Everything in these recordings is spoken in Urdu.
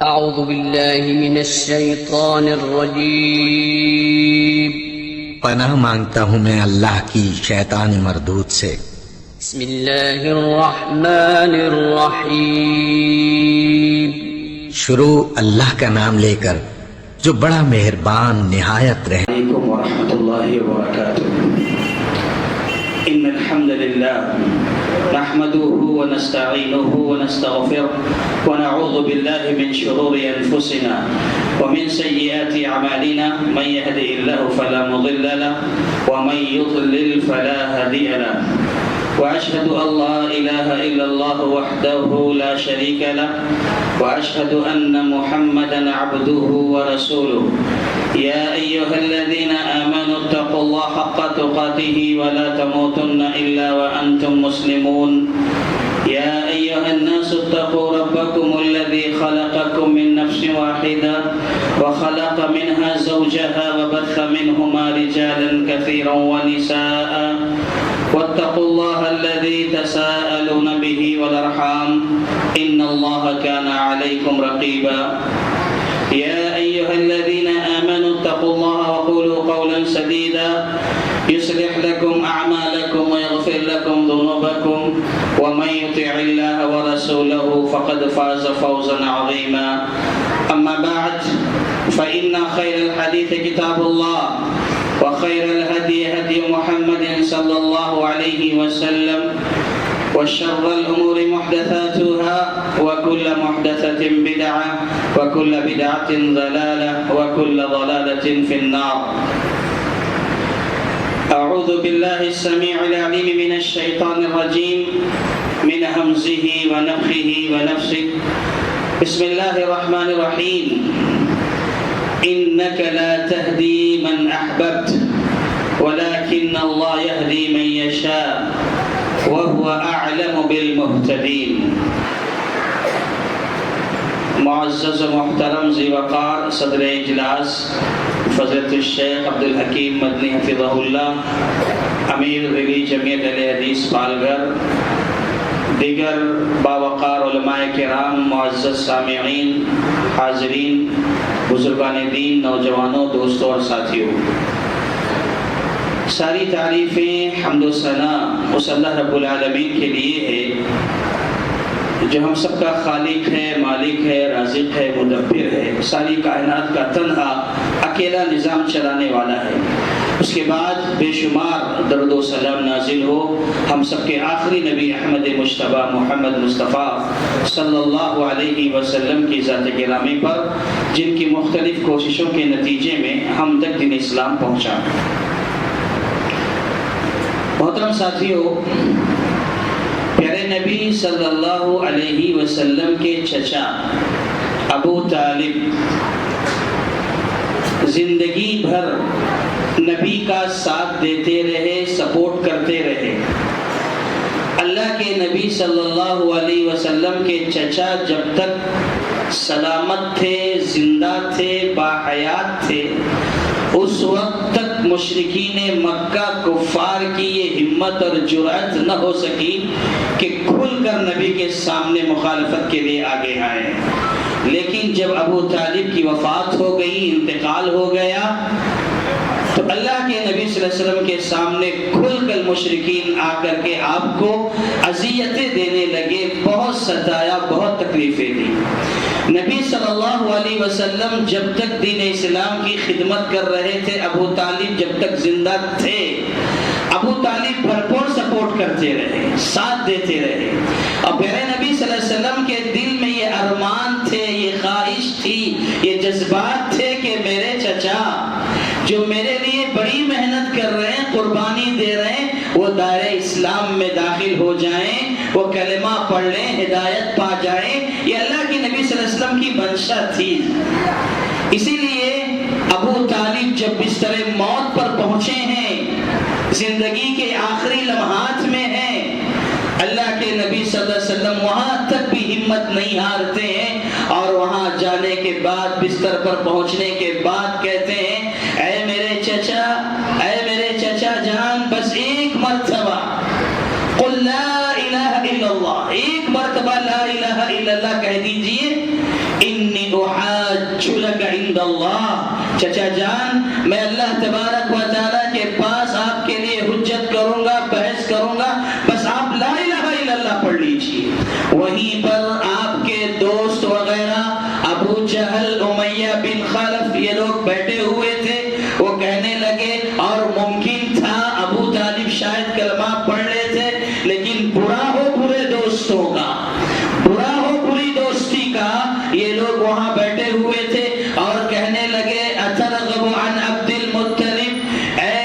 اعوذ باللہ من الشیطان الرجیم پناہ مانگتا ہوں میں اللہ کی شیطان مردود سے۔ بسم اللہ الرحمن الرحیم شروع اللہ کا نام لے کر جو بڑا مہربان نہایت رحم۔ علیکم ورحمۃ اللہ وبرکاتہ۔ ان الحمد للہ نحمده ونستعینه ونستغفره ونعوذ بالله من شرور انفسنا ومن سیئات اعمالنا من يهده الله فلا مضل له ومن يضلل فلا هادي له واشهد ان لا اله الا الله وحده لا شريك له واشهد ان محمدا عبده ورسوله يا ايها الذين امنوا اتقوا الله حق تقاته ولا تموتن الا وانتم مسلمون يا ايها الناس اتقوا ربكم الذي خلقكم من نفس واحده وخلق منها زوجها وبث منهما رجالا كثيرا ونساء واتقوا الله الذي تساءلون به والارحام ان الله كان عليكم رقيبا يا ايها الذين امنوا اتقوا الله وقولوا قولا سديدا يصلح لكم اعمالكم ويغفر لكم ذنوبكم ومن يطع الله ورسوله فقد فاز فوزا عظيما اما بعد فان خير الحديث كتاب الله وخير الهدي هدي محمد صلى الله عليه وسلم وشر الأمور محدثاتها وكل محدثة بدعة وكل بدعة ضلالة وكل ضلالة في النار أعوذ بالله السميع العليم من الشيطان الرجيم من همزه ونفخه ونفسه بسم الله الرحمن الرحيم إنك لا تهدي من أحببت ولكن الله يهدي من يشاء وهو أعلم بالمهتدين۔ معزز و محترم ذی وقار صدر اجلاس فضیلت الشیخ عبدالحکیم مدنی حفظہ اللہ، امیر ریلی جمعیت اہل حدیث پالگھر، دیگر باوقار علماء کرام، معزز سامعین، حاضرین، بزرگان دین، نوجوانوں، دوستوں اور ساتھیوں، ساری تعریفیں حمد و ثنا اس اللہ رب العالمین کے لیے ہے جو ہم سب کا خالق ہے، مالک ہے، رازق ہے، مدبر ہے، ساری کائنات کا تنہا اکیلا نظام چلانے والا ہے۔ اس کے بعد بے شمار درود و سلام نازل ہو ہم سب کے آخری نبی احمد مجتبیٰ محمد مصطفیٰ صلی اللہ علیہ وسلم کی ذات گرامی پر، جن کی مختلف کوششوں کے نتیجے میں ہم تک دین اسلام پہنچا۔ محترم ساتھیوں، پیارے نبی صلی اللہ علیہ وسلم کے چچا ابو طالب زندگی بھر نبی کا ساتھ دیتے رہے، سپورٹ کرتے رہے۔ اللہ کے نبی صلی اللہ علیہ وسلم کے چچا جب تک سلامت تھے، زندہ تھے، باحیات تھے، اس وقت تک مشرکین مکہ کفار کی یہ ہمت اور جرأت نہ ہو سکی کہ کھل کر نبی کے سامنے مخالفت کے لیے آگے آئے۔ لیکن جب ابو طالب کی وفات ہو گئی، انتقال ہو گیا، تو اللہ کے نبی صلی اللہ علیہ وسلم کے سامنے کھل کر مشرکین آ کر کے آپ کو اذیتیں دینے لگے، بہت ستایا، بہت تکلیفیں دی۔ نبی صلی اللہ علیہ وسلم جب تک دین اسلام کی خدمت کر رہے تھے، ابو طالب جب تک زندہ تھے، ابو طالب بھرپور سپورٹ کرتے رہے، ساتھ دیتے رہے، اور پیارے نبی صلی اللہ علیہ وسلم کے دل میں یہ ارمان تھے، یہ خواہش تھی، یہ جذبات تھے کہ میرے چچا جو میرے لیے بڑی محنت کر رہے ہیں، قربانی دے رہے ہیں، وہ دائرہ اسلام میں داخل ہو جائیں، وہ کلمہ پڑھ لیں، ہدایت پا جائیں۔ یہ اللہ کے نبی صلی اللہ علیہ وسلم کی منشا تھی۔ اسی لیے ابو طالب جب بستر موت پر پہنچے ہیں، زندگی کے آخری لمحات میں ہیں، اللہ کے نبی صلی اللہ علیہ وسلم وہاں تک بھی ہمت نہیں ہارتے ہیں، اور وہاں جانے کے بعد، بستر پر پہنچنے کے بعد کہتے ہیں، اے میرے چچا، اے میرے چچا جان، بس ایک مرتبہ قل لا الہ الا اللہ، ایک مرتبہ لا الہ الا اللہ کہہ دیجئے، انی أحاج لك عند الله چچا جان میں اللہ تبارک و تعالیٰ کے پاس آپ کے لیے حجت کروں گا بحث کروں گا بس آپ لا الہ الا اللہ پڑھ لیجیے وہیں پر آپ کے دوست وغیرہ ابو جہل امیہ بن خلف یہ لوگ بیٹھے ہوئے تھے وہ کہنے لگے اور ممکن تھا ابو طالب شاید کلمہ پڑھ لیتے لیکن برا ہو برے دوستوں کا برا ہو بری دوستی کا یہ لوگ وہاں بیٹھے ہوئے تھے اور کہنے لگے اترغب عن عبد المطلب اے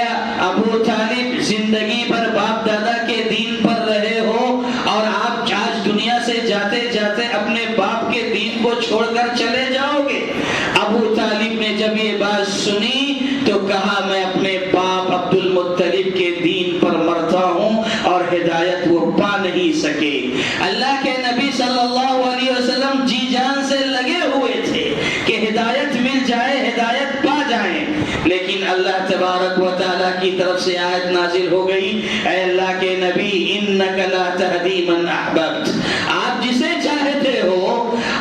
ابو طالب زندگی بھر باپ دادا کے دین پر رہے ہو اور آپ آج دنیا سے جاتے جاتے اپنے باپ کے دین کو چھوڑ کر چلے جاؤ گے ابو طالب نے جب یہ بات سنی تو کہا میں اپنے باپ عبد المطلب کے دین پر مرتا ہوں اور ہدایت وہ پا نہیں سکے اللہ کے نبی صلی اللہ علیہ وسلم جی جان سے لگے ہوئے تھے کہ ہدایت مل جائے ہدایت پا جائیں لیکن اللہ تبارک و تعالیٰ کی طرف سے آیت نازل ہو گئی اے اللہ کے نبی انک لا تہدی من احببت آپ جسے چاہتے ہو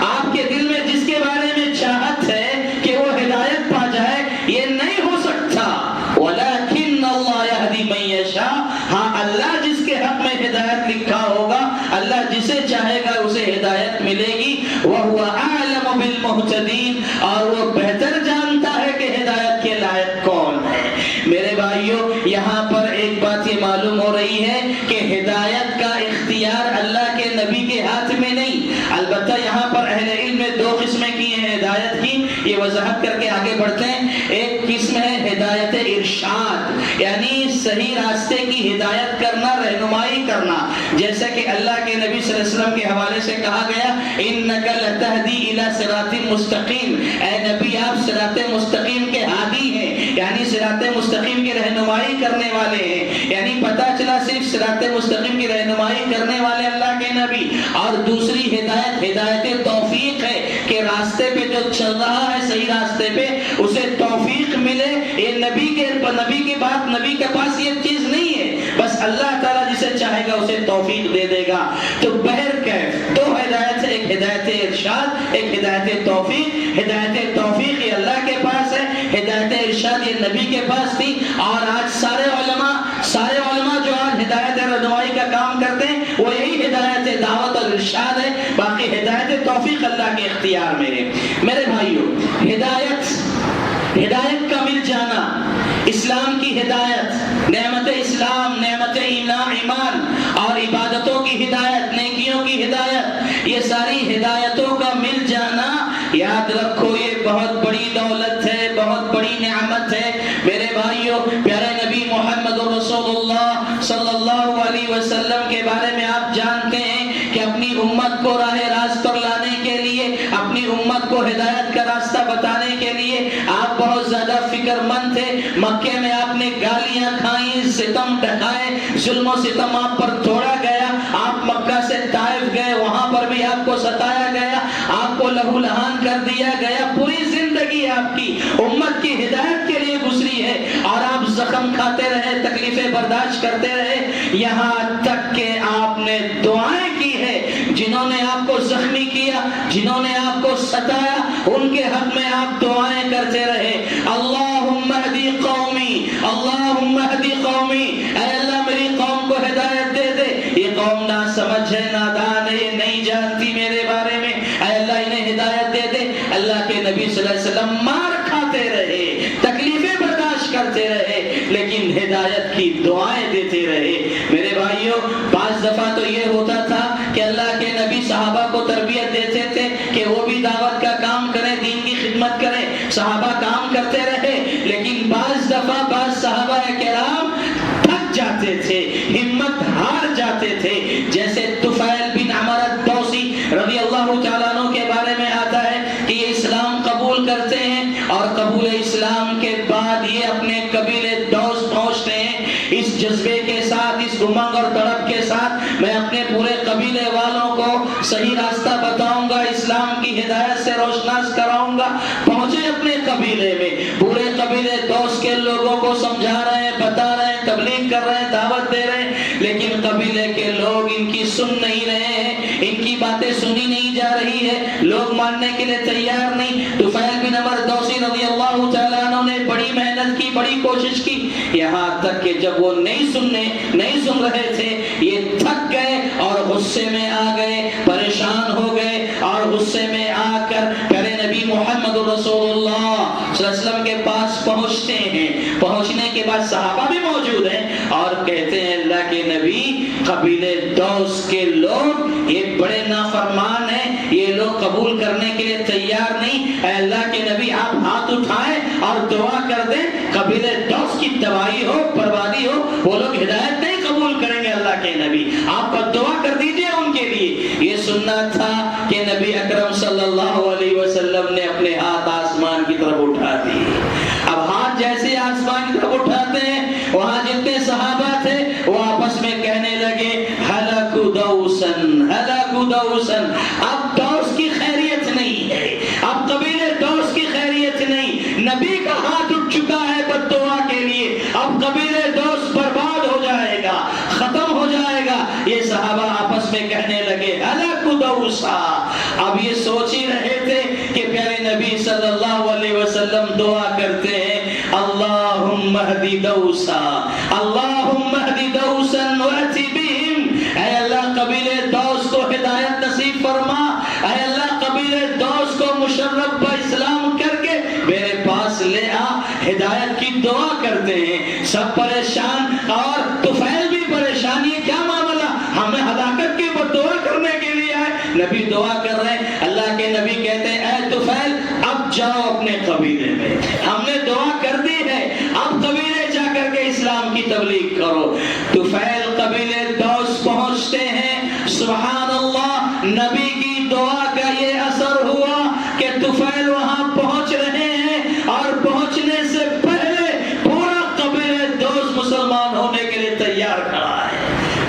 آپ کے دل میں جس کے بارے میں چاہت ہے کہ وہ ہدایت پا جائے یہ نہیں ہو سکتا ولکن اللہ یہدی من یشاء ہاں اللہ جس کے حق میں ہدایت لکھا ہوگا اللہ جسے چاہے گا اسے ہدایت ملے گی وَهُوَ أَعْلَمُ بِالْمُهْتَدِينَ اور وہ بہتر جانتا ہے کہ ہدایت کے لائق کون ہے میرے بھائیوں یہاں پر ایک بات یہ معلوم ہو رہی ہے کہ ہدایت کا اختیار اللہ کے نبی کے ہاتھ میں نہیں البتہ یہاں پر اہل علم نے دو قسمیں کی ہیں ہدایت کی یہ وضاحت کر کے آگے بڑھتے ہیں ایک قسم ہے ہدایت ارشاد یعنی صحیح راستے کی ہدایت کرنا رہنمائی کرنا جیسا کہ اللہ کے نبی صلی اللہ علیہ وسلم کے حوالے سے کہا گیا انک لتہدی الی صراط مستقیم اے نبی آپ صراط مستقیم کے ہادی ہیں یعنی صراط مستقیم کی رہنمائی کرنے والے ہیں یعنی پتہ چلا صرف صراط مستقیم کی رہنمائی کرنے والے اللہ کے نبی اور دوسری ہدایت ہدایت توفیق ہے کہ راستے پہ جو چل رہا ہے صحیح راستے پہ اسے توفیق ملے یہ نبی کی بات نبی کے پاس یہ چیز نہیں ہے بس اللہ تعالیٰ جسے چاہے گا اسے توفیق دے دے گا تو بہرکیف دو ہدایت ایک ہدایت ارشاد ایک ہدایت توفیق یہ اللہ کے پاس ہے ہدایت ارشاد یہ نبی کے پاس تھی اور آج سارے علماء جو آج ہدایت رہنمائی کا کام کرتے ہیں وہ یہی ہدایت دعوت اور ارشاد ہے باقی ہدایت توفیق اللہ کے اختیار میں ہے میرے بھائیوں ہدایت کا مل جانا اسلام کی ہدایت نعمت اسلام نعمت ایمان اور عبادتوں کی ہدایت نیکیوں کی ہدایت یہ ساری ہدایتوں کا مل جانا یاد رکھو یہ بہت بڑی دولت ہے بہت بڑی نعمت ہے میرے بھائیوں پیارے نبی محمد رسول اللہ صلی اللہ علیہ وسلم کے بارے میں آپ جانتے ہیں کہ اپنی امت کو راہ راست پر لانے کے لیے اپنی امت کو ہدایت کا راستہ بتانے کے لیے آپ بہت زیادہ فکر مند تھے مکے میں آپ نے گالیاں کھائیں ستم ڈھائے ظلم و ستم آپ پر توڑا گیا آپ مکہ سے طائف گئے وہاں پر بھی آپ کو ستایا گیا آپ کو لہو لہان کر دیا گیا پوری زندگی آپ کی امت کی ہدایت کے لیے گزری ہے اور آپ زخم کھاتے رہے تکلیفیں برداشت کرتے رہے یہاں تک کہ آپ نے دعائیں کی ہے جنہوں نے آپ کو زخمی کیا جنہوں نے آپ کو ستایا ان کے حق میں آپ دعائیں کرتے رہے اللہم اہدی قومی اے اللہ میری قوم کو ہدایت دے دے یہ قوم نہ سمجھ ہے نادان ہے یہ نہیں جانتی میرے بارے میں اے اللہ انہیں ہدایت دے دے اللہ کے نبی صلی اللہ علیہ وسلم مار کھاتے رہے تکلیفیں برداشت کرتے رہے لیکن ہدایت کی دعائیں دیتے رہے میرے بھائیوں بعض دفعہ تو یہ ہوتا تھا کہ اللہ کے نبی صحابہ کو تربیت دیتے تھے کہ وہ بھی دعوت کا کام کریں دین کی خدمت کریں صحابہ کام کرتے رہے لیکن بعض دفعہ بعض صحابہ کرام تھک جاتے تھے ہمت ہار جاتے تھے جیسے طفیل بن عمر الدوسی رضی اللہ تعالیٰ عنہ کے بارے میں آتا ہے کہ یہ اسلام قبول کرتے ہیں اور قبول اسلام کے بعد یہ اپنے قبیلے دوس پہنچتے ہیں اس جذبے کے ساتھ اس امنگ اور تڑپ کے ساتھ میں اپنے پورے قبیلے والوں کو صحیح راستہ بتاؤں گا اسلام کی ہدایت سے روشناس کراؤں گا پہنچے اپنے قبیلے میں پورے قبیلے دوس کے لوگوں کو سمجھا رہے ہیں بتا رہے ہیں تبلیغ کر رہے ہیں، دعوت دے رہے ہیں، لیکن قبیلے کے لوگ ان کی سن نہیں رہے ہیں، ان کی باتیں سنی نہیں جا رہی ہے، لوگ ماننے کے لیے تیار نہیں۔ طفیل بن عمر دوسی رضی اللہ تعالیٰ عنہ نے بڑی محنت کی، بڑی کوشش کی، یہاں تک کہ جب وہ نہیں سن رہے تھے، یہ تھک گئے اور غصے میں آ گئے، پریشان ہو گئے، اور غصے میں آ کر پیارے نبی محمد رسول اللہ صلی اللہ علیہ وسلم کے پاس پہنچتے ہیں۔ پہنچنے کے بعد صحابہ بھی موجود ہیں اور کہتے ہیں اللہ کے نبی، قبیلے دوس کے لوگ یہ بڑے نافرمان ہیں، یہ لوگ قبول کرنے کے لیے تیار نہیں، اے اللہ کے نبی آپ ہاتھ اٹھائیں اور دعا کر دیں، قبیلے دوس کی تباہی ہو، بربادی ہو، وہ لوگ ہدایت نہیں قبول کریں گے، اللہ کے نبی آپ دعا کر دیجئے ان کے لیے۔ یہ سننا تھا کہ نبی اکرم صلی اللہ علیہ وسلم نے اپنے ہاتھ آسمان کی طرف اٹھا دی۔ اب ہاتھ جیسے آسمان کی طرف اٹھاتے ہیں، وہاں جتنے صحابہ تھے وہ آپس میں کہنے لگے ہلاک دوسن، ہلاک دوسن، اب دوس کی خیریت نہیں ہے، اب قبیلے دوس کی خیریت نہیں، نبی کا ہاتھ اٹھ چکا ہے بد دعا کے لیے، اب قبیلے دوس برباد ہو جائے گا، ختم ہو جائے گا۔ یہ صحابہ آپس میں کہنے لگے ہلاک دوسا۔ اب یہ سوچ ہی رہے تھے کہ پیارے نبی صلی اللہ علیہ وسلم دعا کرتے ہیں اللہم اہدی دوسا، اللہم اہدی دوسا وأتی بہم، اے اللہ قبیلے دوس کو ہدایت نصیب فرما، اے اللہ قبیلے دوس کو مشرف با اسلام کر کے میرے پاس لے آ۔ ہدایت کی دعا کرتے ہیں، سب پریشان، اور طفیل بھی پریشان، یہ کیا معاملہ، ہمیں ہلاکت کی دعا کرنے کے لیے آئے۔ نبی دعا کر رہے ہیں، اللہ کے نبی کہتے ہیں اے طفیل اب جاؤ اپنے قبیلے میں، ہم نے دعا کر دی ہے، اب قبیلے جا کر کے اسلام کی تبلیغ کرو۔ طفیل قبیلے دوس پہنچتے ہیں، سبحان اللہ، نبی کی دعا کا یہ اثر ہوا کہ طفیل وہاں پہنچ رہے ہیں، اور پہنچنے سے پہلے پورا قبیلے دوس مسلمان ہونے کے لیے تیار کھڑا ہے۔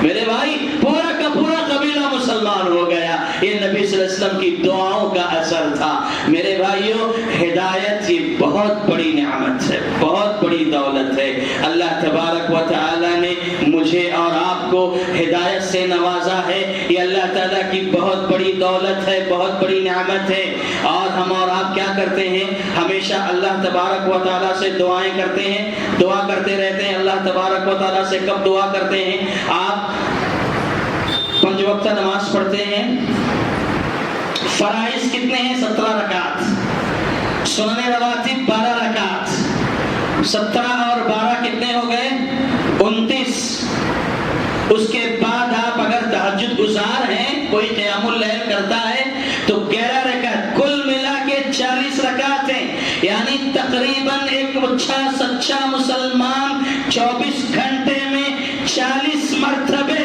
میرے بھائی پورا کا پورا قبیلہ مسلمان ہو گیا، یہ نبی صلی اللہ علیہ وسلم کی دعاؤں کا اثر تھا۔ میرے بھائیوں، ہدایت یہ بہت بڑی نعمت ہے، بہت بڑی دولت ہے۔ اللہ تبارک و تعالی نے مجھے اور آپ کو ہدایت سے نوازا ہے، یہ اللہ تعالیٰ کی بہت بڑی دولت ہے، بہت بڑی نعمت ہے۔ اور ہم اور آپ کیا کرتے ہیں، ہمیشہ اللہ تبارک و تعالیٰ سے دعائیں کرتے ہیں، دعا کرتے رہتے ہیں۔ اللہ تبارک و تعالیٰ سے کب دعا کرتے ہیں؟ آپ 5 وقتہ نماز پڑھتے ہیں، فرائض کتنے ہیں؟ 17 رکعت، سنن رواتب 12 رکعت، 17 اور 12 کتنے ہو گئے؟ 29۔ اس کے بعد آپ اگر تہجد گزار ہیں، کوئی قیام اللیل کرتا ہے تو 11 رکعت، کل ملا کے 40 رکعت ہیں، یعنی تقریباً ایک اچھا سچا مسلمان 24 گھنٹے میں 40 مرتبے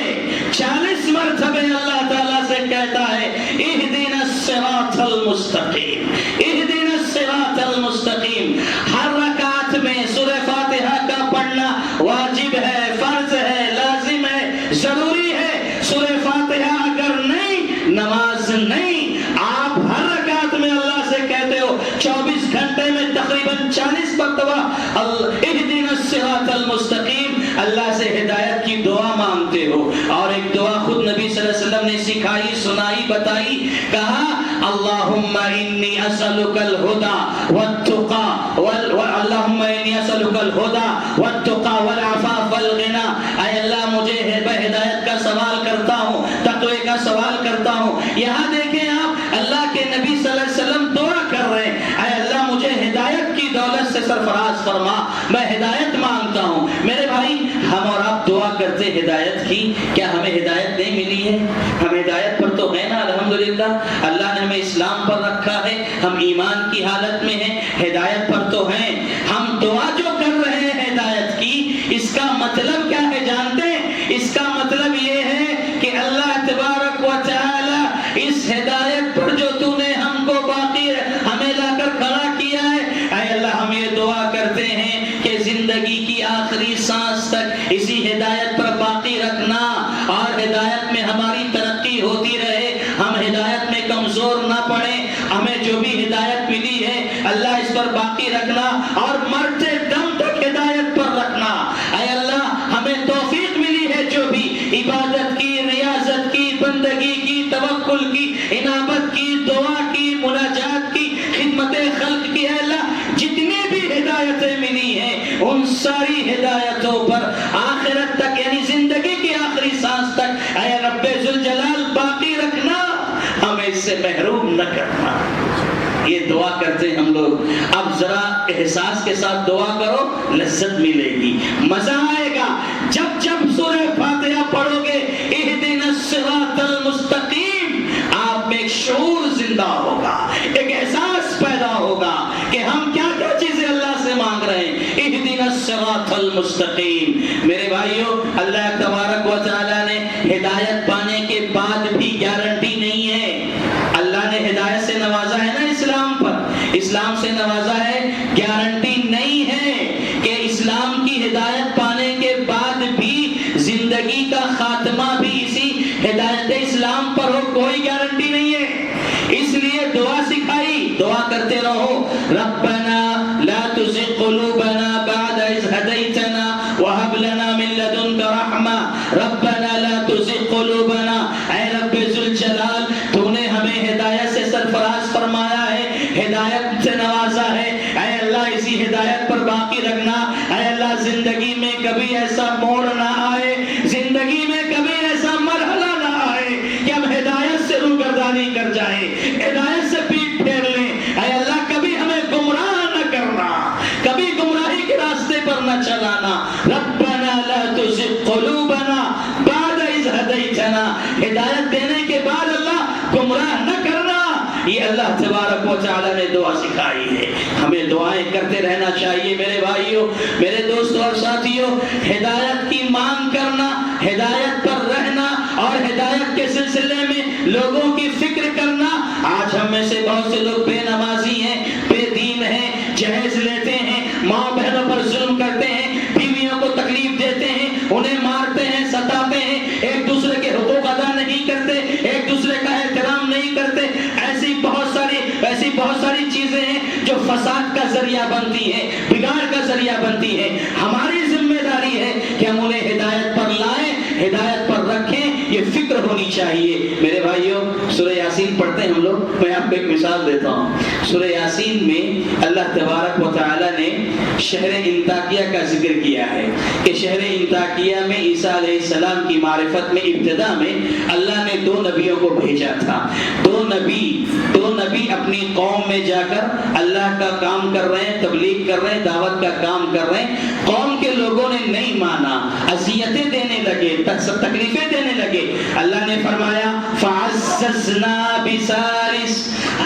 اللہ تعالیٰ سے کہتا ہے اہدنا الصراط المستقیم، اہدنا الصراط المستقیم۔ ہر رکعت میں سورہ فاتحہ کا پڑھنا واجب ہے، فرض ہے، لازم ہے، ضروری ہے۔ سورہ فاتحہ اگر نہیں، نماز نہیں۔ آپ ہر رکعت میں اللہ سے کہتے ہو 24 گھنٹے میں تقریباً 40 مرتبہ اہدنا الصراط المستقیم، اللہ سے ہدایت کی دعا مانگتے ہو۔ اور ایک دعا خود نبی صلی اللہ علیہ وسلم نے سکھائی، سنائی، بتائی، کہا اللہم انی اسألک الہدی والتقی، اللہم انی اسألک الہدی والتقی والعفاف والغنی، اے اللہ مجھے ہدایت کا سوال کرتا ہوں، تقوی کا سوال کرتا ہوں۔ یہاں دیکھیں آپ، اللہ کے نبی صلی اللہ علیہ وسلم دعا کر رہے ہیں، اے اللہ مجھے ہدایت کی دولت سے سرفراز فرما، میں ہدایت مانگتا ہوں۔ میرے بھائی، ہم اور آپ دعا کرتے ہدایت کی، کیا ہمیں ہدایت نہیں ملی ہے؟ ہم ہدایت پر تو ہیں نا، الحمدللہ، اللہ نے ہمیں اسلام پر رکھا ہے، ہم ایمان کی حالت میں ہیں، ہدایت پر تو ہیں۔ ہم دعا جو کر رہے ہیں ہدایت کی، اس کا مطلب کیا ہے جانتے ہیں؟ اس کا مطلب یہ ہے کہ اللہ تبارک و تعالی اس ہدایت پر جو تو نے ہم کو باقی ہمیں لا کر کھڑا کیا ہے، اے اللہ ہم یہ دعا کرتے ہیں کہ زندگی کی آخری سانس تک اسی ہدایت پر باقی رکھنا، اور ہدایت میں ہماری ترقی ہوتی رہے، ہم ہدایت میں کمزور نہ پڑیں، ہمیں جو بھی ہدایت ملی ہے اللہ اس پر باقی رکھنا، اور مرتے دم تک ہدایت پر رکھنا۔ اے اللہ ہمیں ان ساری ہدایتوں پر آخرت تک یعنی زندگی کی آخری سانس تک اے رب ذوالجلال باقی رکھنا، ہمیں اس سے محروم نہ کرنا۔ یہ دعا کرتے ہیں ہم لوگ۔ اب ذرا احساس کے ساتھ دعا کرو، لذت ملے گی، مزہ آئے گا۔ جب جب سورہ فاتحہ پڑھو گے اہدنا الصراط المستقیم، آپ میں ایک شعور زندہ ہوگا، ایک احساس پیدا ہوگا کہ ہم کیا کیا چیزیں اللہ سے مانگ رہے ہیں۔ اہدنا الصراط المستقیم۔ میرے بھائیوں، اللہ تبارک و تعالیٰ نے ہدایت پانے کے بعد بھی گارنٹی نہیں ہے۔ اللہ نے ہدایت سے نوازا ہے نا اسلام پر، اسلام سے نوازا ہے، گارنٹی نہیں ہے کہ اسلام کی ہدایت پانے کے بعد بھی زندگی کا خاتمہ بھی اسی ہدایت اسلام پر ہو، کوئی گارنٹی نہیں ہے۔ اس لیے دعا سکھائی، دعا کرتے رہو، ربنا لا تزغ قلوبنا بعد اذ هديتنا وهب لنا من لدنك رحمة ربنا لا تزغ قلوبنا۔ اے رب ذوالجلال، تو نے ہمیں ہدایت سے سرفراز فرمایا ہے، ہدایت سے نوازا ہے، اے اللہ اسی ہدایت پر باقی رکھنا۔ اے اللہ زندگی میں کبھی ایسا موڑ نہ آئے، زندگی میں کبھی ایسا مرحلہ نہ آئے کہ ہم ہدایت سے روگردانی کر جائیں، ہدایت سے پیٹ پھیر لیں۔ اے اللہ کبھی ہمیں گمراہ نہ کرنا، کبھی گمراہی کے راستے پر نہ چلانا۔ ربنا لا تزغ قلوبنا بعد اذ هديتنا، ہدایت دینے کے بعد اللہ گمراہ نہ کرنا۔ یہ اللہ تبارک و تعالیٰ نے دعا سکھائی ہے، ہمیں دعائیں کرتے رہنا چاہیے۔ میرے بھائیوں، میرے دوستوں اور ساتھیوں، ہدایت کی مانگ کرنا، ہدایت پر رہنا اور ہدایت کے سلسلے میں لوگوں کی فکر کرنا۔ آج ہم میں سے بہت سے لوگ بے نمازی ہیں، بے دین ہیں، جہیز لیتے ہیں، ماں بہنوں پر ظلم کرتے ہیں، بیویوں کو تکلیف دیتے ہیں، انہیں مارتے ہیں، ستاتے ہیں، ایک دوسرے کے حقوق ادا نہیں کرتے، ایک دوسرے کا احترام نہیں کرتے۔ ایسی بہت ساری چیزیں ہیں جو فساد کا ذریعہ بنتی ہیں، بگاڑ کا ذریعہ بنتی ہیں۔ ہماری ذمہ داری ہے کہ ہم انہیں ہدایت پر لائیں، ہدایت پر رکھیں، یہ فکر ہونی چاہیے۔ میرے بھائیوں، سورہ یاسین پڑھتے ہیں ہم لوگ، میں آپ کو ایک مثال دیتا ہوں۔ سورہ یاسین میں اللہ تبارک و تعالیٰ نے شہر انطاکیہ کا ذکر کیا ہے کہ شہر انطاکیہ میں عیسیٰ علیہ السلام کی معرفت میں ابتدا میں اللہ نے 2 نبیوں کو بھیجا تھا۔ دو نبی اپنی قوم میں جا کر اللہ کا کام کر رہے ہیں، تبلیغ کر رہے ہیں، دعوت کا کام کر رہے ہیں۔ قوم کے لوگوں نے نہیں مانا، اذیتیں دینے لگے، تکلیفیں دینے لگے۔ اللہ نے فرمایا فَعَزَّزْنَا بِثَالِثٍ،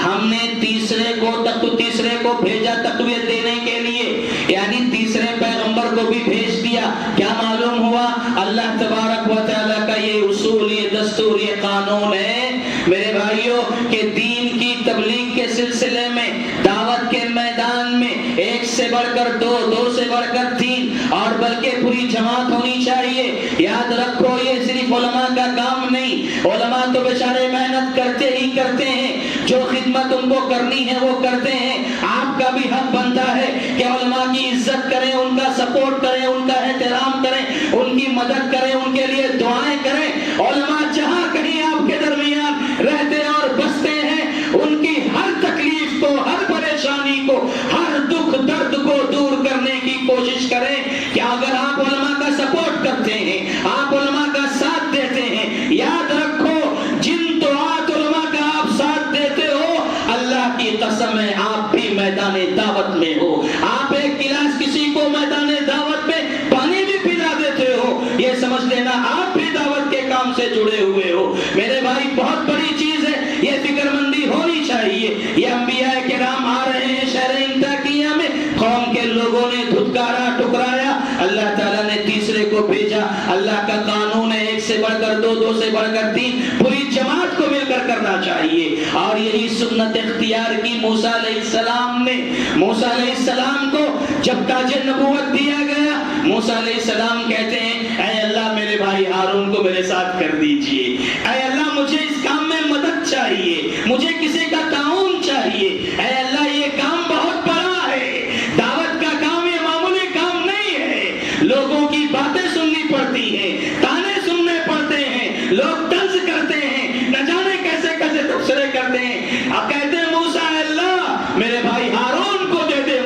ہم نے تیسرے کو بھیجا تقویت دینے کے لیے، یعنی تیسرے پیغمبر کو بھی بھیج دیا۔ کیا معلوم ہوا؟ اللہ تبارک و تعالیٰ کا یہ اصول، یہ دستور، یہ قانون ہے میرے بھائیوں کہ دین کی تبلیغ کے سلسلے میں، دعوت کے میدان میں 1 سے بڑھ کر 2، 2 سے بڑھ کر 3 اور بلکہ پوری جماعت ہونی چاہیے۔ یاد رکھو، یہ صرف علماء کا کام نہیں، علماء تو بیچارے محنت کرتے ہی کرتے ہیں، جو خدمت ان کو کرنی ہے وہ کرتے ہیں۔ آپ کا بھی حق بنتا ہے کہ علماء کی عزت کریں، ان کا سپورٹ کریں، ان کا احترام کریں، ان کی مدد کریں، ان کے لیے دعائیں کریں۔ علماء جہاں کہیں آپ کے درمیان رہتے اور بستے ہیں، ان کی ہر تکلیف کو، ہر پریشانی کو، ہر دکھ درد کو دور کرنے کی کوشش کریں کہ اگر آپ علماء کا سپورٹ کرتے ہیں، آپ علماء کا ساتھ دیتے ہیں، یاد رکھو جن دعات علماء کا آپ ساتھ دیتے ہو، اللہ کی قسم ہے آپ بھی میدان دعوت میں ہو۔ آپ ایک گلاس کسی کو میدان دعوت میں پانی بھی پلا دیتے ہو، یہ سمجھ لینا آپ بھی دعوت کے کام سے جڑے ہوئے ہو۔ میرے بھائی، بہت بڑی چیز ہے، یہ فکر مندی ہونی چاہیے۔ یہ انبیاء کرام آ رہے ہیں شہر انطاکیہ میں، قوم کے لوگوں نے دھتکارا، ٹکرایا، اللہ تعالیٰ نے تیسرے کو بھیجا۔ اللہ کا قانون ہے 1 سے بڑھ کر 2، 2 سے بڑھ کر 3، پوری جماعت کو مل کر کرنا چاہیے۔ اور یہی سنت اختیار کی موسیٰ علیہ السلام نے۔ موسیٰ علیہ السلام کو جب تاج نبوت دیا گیا، موسیٰ علیہ السلام کہتے ہیں اے اللہ میرے بھائی ہارون کو میرے ساتھ کر دیجئے، اے اللہ مجھے اس کام میں مدد چاہیے، مجھے کسی کا تعاون چاہیے، اے اللہ یہ کام بہت بڑا ہے، دعوت کا کام یہ معمولی کام نہیں ہے، لوگوں کی باتیں سننی پڑتی ہیں، تانے سننے پڑتے ہیں، لوگ طنز کرتے ہیں، نہ جانے کیسے کیسے تبصرے کرتے ہیں۔ اب کہتے ہیں موسیٰ اللہ میرے بھائی ہارون کو دے دے،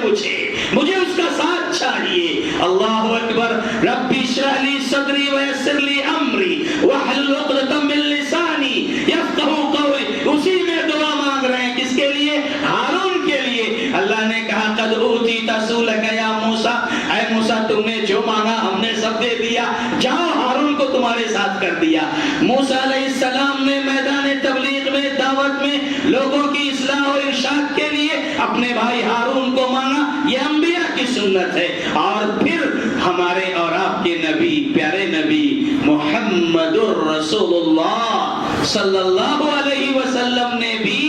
مجھے اس کا ساتھ چاہیے، اللہ اکبر. ربی اشرح لی صدری ویسر لی امری واحلل عقدۃ من لسانی یفقہوا قولی. اسی میں دعا مانگ رہے ہیں. کس کے لیے؟ ہارون کے لیے. اللہ نے کہا قد اوتیت سؤلک یا موسیٰ، اے موسیٰ تم نے جو مانگا ہم نے سب دے دیا، جاؤ ہارون کو تمہارے ساتھ کر دیا. موسیٰ علیہ السلام نے میدان تبلیغ میں، دعوت میں، لوگوں کی اصلاح اور ارشاد کے لیے اپنے بھائی ہارون کو مانگا. یہ انبیاء کی سنت ہے. اور پھر ہمارے اور آپ کے نبی، پیارے نبی محمد الرسول اللہ صلی اللہ علیہ وسلم نے بھی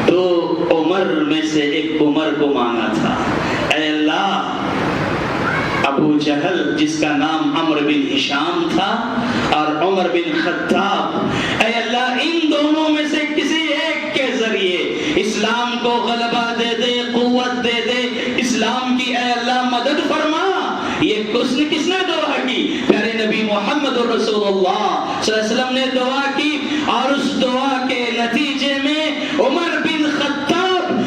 دو عمر میں سے ایک عمر کو مانگا تھا. اے اللہ، ابو جہل جس کا نام عمرو بن ہشام تھا اور عمر بن خطاب، اے اللہ ان دونوں میں سے کسی ایک کے ذریعے اسلام کو غلبہ دے دے، قوت دے دے، اسلام کی اے اللہ مدد فرما. یہ کس نے دعا کی؟ پیارے نبی محمد رسول اللہ صلی اللہ علیہ وسلم نے دعا کی. اور اس دعا کے نتیجے میں عمر بن خطاب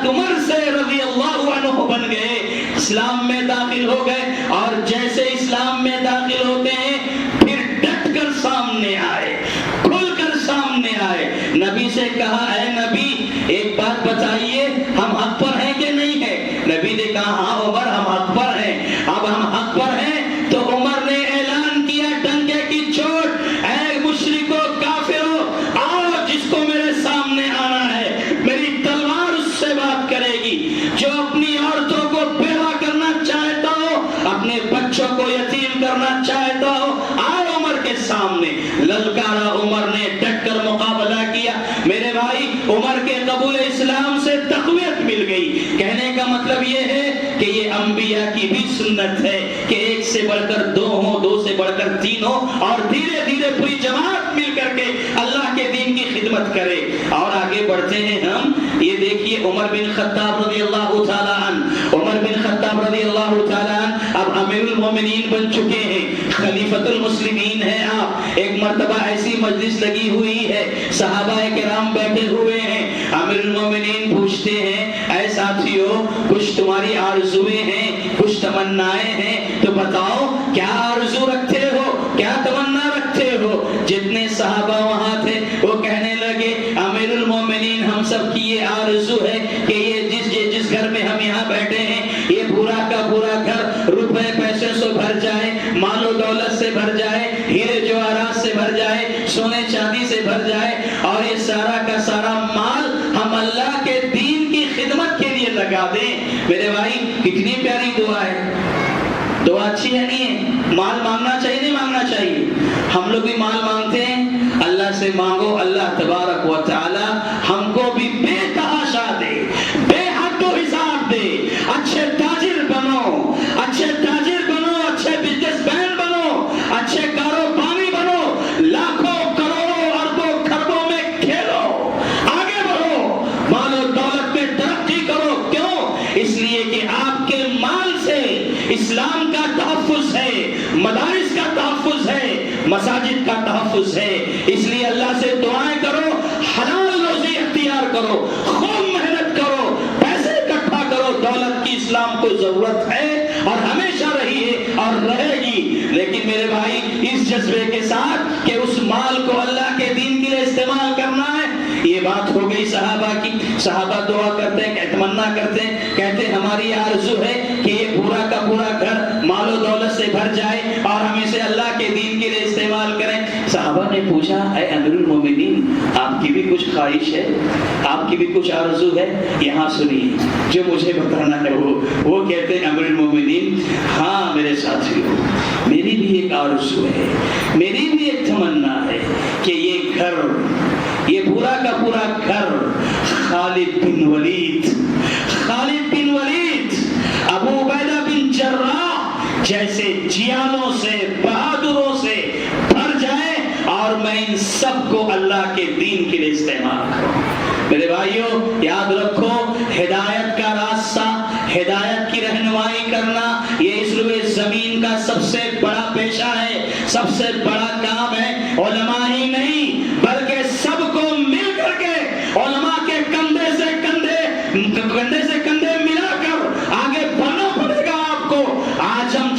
عمر سے رضی اللہ عنہ بن گئے، اسلام میں داخل ہو گئے. اور جیسے اسلام میں داخل ہوتے ہیں پھر ڈٹ کر سامنے آئے، کھل کر سامنے آئے. نبی سے کہا اے نبی ایک بات بتائیے، ہم حق پر ہیں کہ نہیں ہے؟ نبی نے کہا ہاں عمر ہم حق پر ہیں. اب ہم حق پر ہیں تو عمر نے اعلان کیا ڈنکے کی چوٹ، اے مشرکو کافرو، آؤ جس کو میرے سامنے آنا ہے میری تلوار اس سے بات کرے گی. جو اپنی عورتوں کو بیوہ کرنا چاہتا ہو، اپنے بچوں کو یتیم کرنا چاہتا ہو، آؤ عمر کے سامنے. للکارا عمر نے ڈٹ کر مقابلہ کیا. میرے بھائی عمر کے قبول اسلام سے تقویت مل گئی. کہنے کا مطلب یہ ہے کہ یہ انبیاء کی بھی سنت ہے کہ ایک سے بڑھ کر دو ہوں، دو سے بڑھ کر تین ہوں، اور دھیرے دھیرے پوری جماعت مل کر کے اللہ کے دین کی خدمت کرے. اور آگے بڑھتے ہیں ہم. یہ دیکھیے عمر بن خطاب رضی اللہ تعالیٰ عنہ، عمر بن خطاب رضی اللہ تعالیٰ عنہ اب امیر المومنین بن چکے ہیں، خلیفۃ المسلمین ہیں آپ. ایک مرتبہ ایسی مجلس لگی ہوئی ہے، صحابہ کرام بیٹھے ہوئے ہیں. امیر المومنین پوچھتے ہیں اے ساتھیو کچھ تمہاری آرزویں ہیں، کچھ تمنائیں ہیں تو بتاؤ کیا آرزو رکھتے ہو، کیا تمنا رکھتے ہو. جتنے صحابہ وہاں تھے وہ کہنے لگے امیر المومنین ہم سب کی یہ آرزو ہے کہ یہ جس گھر میں ہم یہاں بیٹھے ہیں یہ پورا کا پورا گھر روپے پیسے سے بھر جائے، مال و دولت سے بھر جائے، ہیرے جواہرات سے بھر جائے، سونے چاندی سے بھر جائے، اور یہ سارا کا سارا مال ہم اللہ کے دین کی خدمت کے لیے لگا دیں. میرے بھائی کتنی پیاری دعا ہے. دعا اچھی ہے نہیں ہے؟ مال مانگنا چاہیے نہیں مانگنا چاہیے؟ ہم لوگ بھی مال مانگتے ہیں. اللہ سے مانگو اللہ تبارک و تعالی ہم کو بھی بے تحاشا دے، بے حد و حساب دے. اچھے تاجر بنو، اچھے تاجر بنو، اچھے بزنس مین بنو، اچھے کاروباری بنو، لاکھوں کروڑوں اربوں خربوں میں کھیلو، آگے بڑھو، مال و دولت میں ترقی کرو. کیوں؟ اس لیے کہ آپ کے مال سے اسلام کا تحفظ ہے، مدارس کا تحفظ ہے، مساجد کا تحفظ ہے. اس لیے اللہ سے دعائیں کرو، حلال روزی اختیار کرو، خوب محنت کرو، پیسے اکٹھا کرو. دولت کی اسلام کو ضرورت ہے اور ہمیشہ رہی ہے اور رہے گی. لیکن میرے بھائی اس جذبے کے ساتھ کہ اس مال کو اللہ کے دین کے لیے استعمال کرنا ہے. یہ بات ہو گئی صحابہ کی. صحابہ دعا کرتے ہیں، تمنا کرتے ہیں، کہتے ہیں ہماری آرزو ہے کہ یہ پورا کا پورا گھر مال و دولت سے بھر جائے اور ہم اسے اللہ کے دین کے لیے استعمال کریں. صحابہ نے پوچھا اے امیر المومنین آپ کی بھی کچھ خواہش ہے، آپ کی بھی کچھ آرزو ہے؟ یہاں سنیے جو مجھے بتانا ہے. وہ کہتے ہیں امیر المومنین ہاں میرے ساتھیو میری بھی ایک آرزو ہے، میری بھی ایک تمنا ہے کہ یہ گھر، یہ پورا کا پورا گھر خالد بن ولید، ابو عبیدہ بن جراح جیسے جیانوں سے، بہادروں سے بھر جائے اور میں ان سب کو اللہ کے دین کے لیے استعمال کروں. میرے بھائیوں یاد رکھو ہدایت کا راستہ، ہدایت کی رہنمائی کرنا یہ اس روئے زمین کا سب سے بڑا پیشہ ہے، سب سے بڑا کام ہے. علماء ہی نہیں بلکہ سب کو مل کر کے علماء کے کندھے سے کندھے ملا کر آگے بڑھنا پڑے گا آپ کو. آج ہم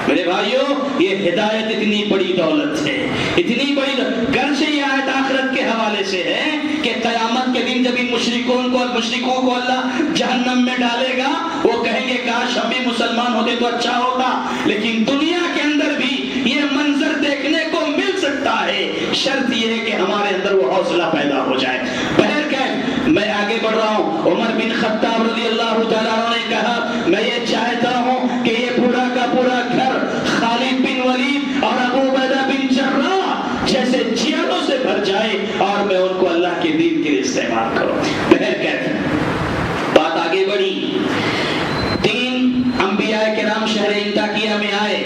میرے بھائیوں یہ ہدایت اتنی بڑی دولت ہے، اتنی بڑی دولت، گرچہ یہ آیت آخرت کے حوالے سے ہے کہ قیامت کے دن جب ان مشرکوں کو اللہ جہنم میں ڈالے گا وہ کہیں گے کاش ہم بھی مسلمان ہوتے تو اچھا ہوتا، لیکن دنیا کے اندر بھی یہ منظر دیکھنے کو مل سکتا ہے، شرط یہ ہے کہ ہمارے اندر وہ حوصلہ پیدا ہو جائے۔ بہرکیف میں آگے بڑھ رہا ہوں، عمر بن خطاب رضی اللہ تعالیٰ عنہ نے کہا میں یہ چاہتا ہوں کہ یہ پورا کا پورا گھر خالد بن ولید اور ابو عبیدہ بن جراح جیسے چیلوں سے بھر جائے اور میں ان کو اللہ کے دین کے لیے استعمال کروں۔ بہرکیف بات آگے بڑھی، 3 انبیاء کرام شہر انطاکیہ میں آئے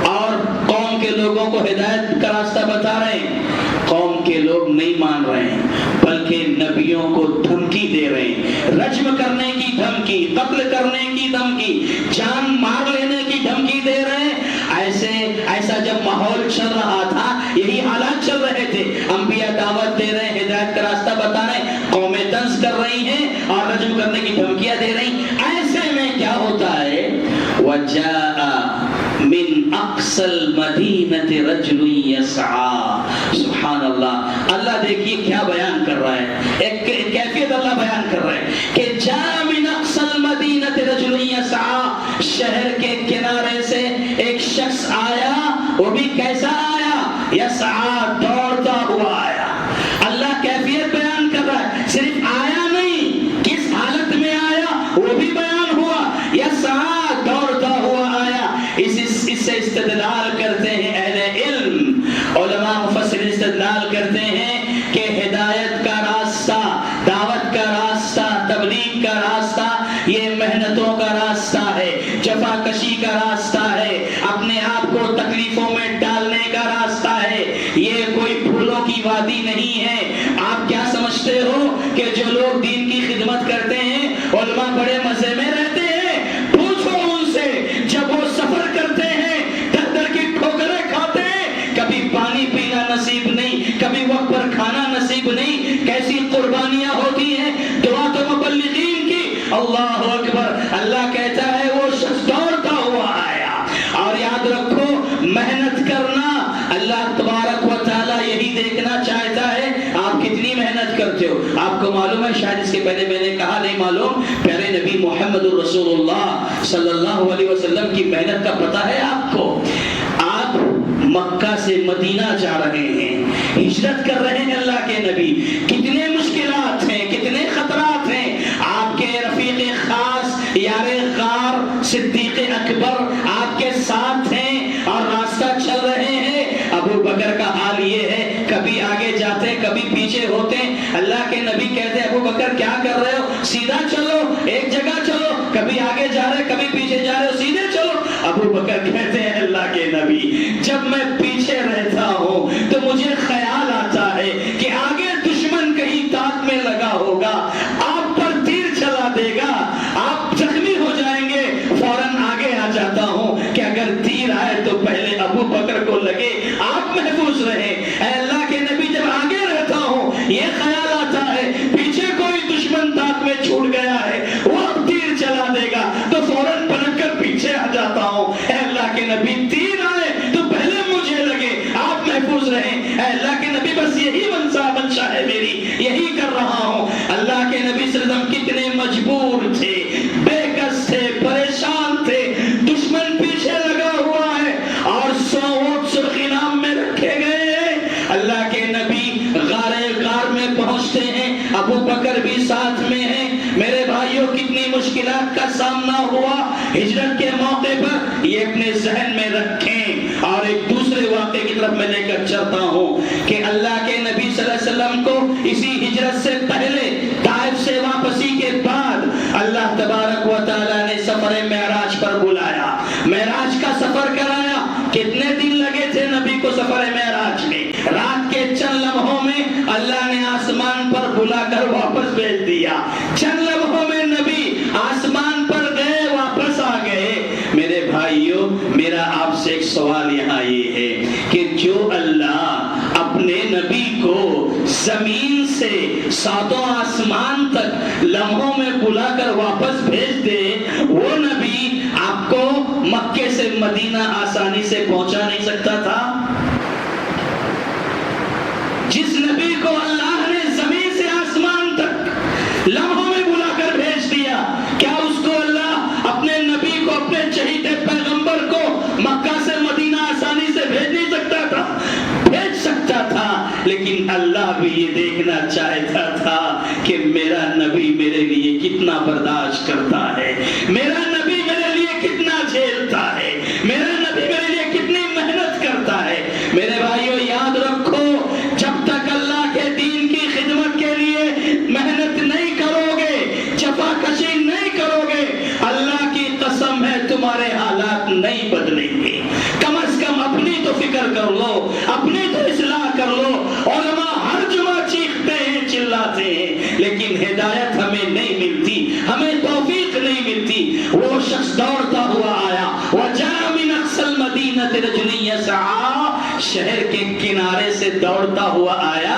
اور قوم کے لوگوں کو ہدایت کا راستہ بتا رہے ہیں۔ قوم کے لوگ نہیں مان رہے ہیں بلکہ نبیوں کو دھمکی دے رہے ہیں، رجم کرنے کی دھمکی، قتل کرنے کی دھمکی، جان مار لینے کی دھمکی دے رہے ہیں۔ ایسا جب ماحول چل رہا تھا، یہی حالات چل رہے تھے، انبیاء دعوت دے رہے ہیں، ہدایت کا راستہ بتا رہے ہیں، قومیں طنز کر رہی ہیں اور رجم کرنے کی دھمکیاں دے رہی ہیں۔ ایسے میں کیا ہوتا ہے وَجَاءَ مِنْ أَقْصَى الْمَدِينَةِ رَجُلٌ يَسْعَى۔ سبحان اللہ، اللہ دیکھیے کیا بیان کر رہا ہے، ایک کیفیت اللہ بیان کر رہا ہے کہ جاء من اقصى الْمَدِينَةِ رَجُلٌ يَسْعَى، شہر کے کنارے سے ایک شخص آیا، وہ بھی کیسا آیا؟ یسعى، دوڑتا ہوا آیا۔ اللہ کیفیت بیان کر رہا ہے، صرف آیا نہیں، کس حالت میں آیا وہ بھی بیان ہوا، یسعى، دوڑتا ہوا آیا۔ اس سے استدلال کرتے ہیں اہل علم، علماء مفسر استدلال کرتے ہیں کہ ہدایت کا راستہ، دعوت کا راستہ، تبلیغ کا راستہ یہ محنتوں کا راستہ ہے، جفا کشی کا راستہ ہے، اپنے آپ کو تکلیفوں میں ڈالنے کا راستہ ہے، یہ کوئی پھولوں کی وادی نہیں ہے۔ آپ کیا سمجھتے ہو کہ جو لوگ دین کی خدمت کرتے ہیں علماء بڑے مزے میں رہتے ہیں؟ پوچھو ان سے، جب وہ سفر کرتے ہیں در کی ٹھوکریں کھاتے ہیں، کبھی پانی پینا نصیب نہیں، کبھی وقت پر کھانا نصیب نہیں، کیسی قربانیاں ہوتی ہیں، دعا تو مبلغین کی۔ اللہ اکبر، اللہ کہتا ہے وہ شخص دوڑتا ہوا آیا۔ اور یاد رکھو محنت کرنا اللہ تبارک و تعالیٰ یہی دیکھنا چاہتا ہے آپ کتنی محنت کرتے ہو۔ آپ کو معلوم ہے، شاید اس کے پہلے میں نے کہا نہیں معلوم، پیارے نبی محمد الرسول اللہ صلی اللہ علیہ وسلم کی محنت کا پتہ ہے آپ کو؟ آپ مکہ سے مدینہ جا رہے ہیں، ہجرت کر رہے ہیں اللہ کے نبی، کتنے مشکلات ہیں، کتنے خطرات ہیں۔ آپ کے رفیق خاص یار غار صدیق اکبر آپ کے ساتھ ہیں اور راستہ چل رہے ہیں۔ ابو بکر کا حال یہ ہے، کبھی آگے جاتے کبھی پیچھے ہوتے۔ اللہ کے نبی کہتے ابو بکر کیا کر رہے ہو، سیدھا چلو، ایک جگہ چلو، کبھی آگے جا رہے کبھی پیچھے جا رہے ہو، سیدھے چلو۔ ابو بکر کہتے ہیں اللہ کے نبی جب میں پیچھے رہتا ہوں تو مجھے خیال آتا ہے کہ آگے دشمن کہیں تاک میں لگا ہوگا، آپ پر تیر چلا دے گا، آپ زخمی ہو جائیں گے، فوراً آگے آ جاتا ہوں کہ اگر تیر آئے تو پہلے ابو بکر کو لگے، آپ محفوظ رہیں۔ اے اللہ کے نبی جب آگے رہتا ہوں یہ خیال آتا ہے پیچھے کوئی دشمن تاک میں چھوٹ گیا ہے، وہ اب تیر چلا دے گا تو فوراً پلٹ کر پیچھے آ جاتا ہوں۔ اے اللہ کے نبی تیر آئے تو پہلے مجھے لگے، آپ محفوظ رہیں۔ اے اللہ کے نبی بس یہی منشا ہے میری، یہی کر رہا ہوں۔ اللہ کے نبی صلی اللہ علیہ وسلم کتنے مجبور تھے، بے کس تھے، پریشان تھے، دشمن پیچھے لگا ہوا ہے اور 100 اونٹ سرخی نام میں رکھے گئے ہیں۔ اللہ کے نبی غار میں پہنچتے ہیں، ابو بکر بھی ساتھ میں ہیں۔ میرے بھائیوں کتنی مشکلات کا سامنا ہوا ہجرت کے موقع پر، یہ اپنے ذہن میں رکھیں۔ اور ایک دوسرے واقعے کی طرف میں لے کر چلتا ہوں کہ اللہ کے نبی صلی اللہ علیہ وسلم کو اسی ہجرت سے پہلے طائف سے واپسی کے بعد اللہ تبارک و تعالیٰ نے سفر معراج پر بلایا، معراج کا سفر کرایا۔ کتنے دن لگے تھے نبی کو سفر معراج میں؟ رات کے چند لمحوں میں اللہ نے آسمان پر بلا کر واپس بھیج دیا، چند لمحوں میں نبی آسمان پر گئے، واپس آ گئے۔ میرے بھائیوں میرا آپ سے ایک سوال یہاں یہ ہے کہ جو اللہ اپنے نبی کو زمین سے 7 آسمان تک لمحوں میں بلا کر واپس بھیج دے، وہ نبی آپ کو مکے سے مدینہ آسانی سے پہنچا نہیں سکتا تھا؟ جس نبی کو اللہ نے زمین سے آسمان تک لمحوں میں بلا کر بھیج دیا، کیا اس کو اللہ اپنے نبی کو، اپنے چہیتے پیغمبر کو مکہ سے مدینہ آسانی سے بھیج نہیں سکتا تھا؟ بھیج سکتا تھا، لیکن اللہ بھی یہ دیکھنا چاہتا تھا کہ میرا نبی میرے لیے کتنا برداشت کرتا ہے، میرا نبی میرے لیے کتنا جھیلتا ہے، میرا نبی میرے لیے کتنی محنت کرتا ہے۔ میرے بھائیو یاد رکھو، جب تک اللہ کے دین کی خدمت کے لیے محنت نہیں کرو گے، جفا کشی نہیں کرو گے، اللہ کی قسم ہے تمہارے حالات نہیں بدلیں گے۔ کم از کم اپنی تو فکر کر لو، اپنی تو اصلاح کر لو۔ علماء ہر جمعہ چیختے ہیں، چلاتے ہیں، لیکن ہدایت ہمیں نہیں ملتی، ہمیں توفیق نہیں ملتی۔ وہ شخص دوڑتا ہوا آیا، وَجَاءَ مِنْ أَقْصَى الْمَدِينَةِ رَجُلٌ يَسْعَىٰ، شہر کے کنارے سے دوڑتا ہوا آیا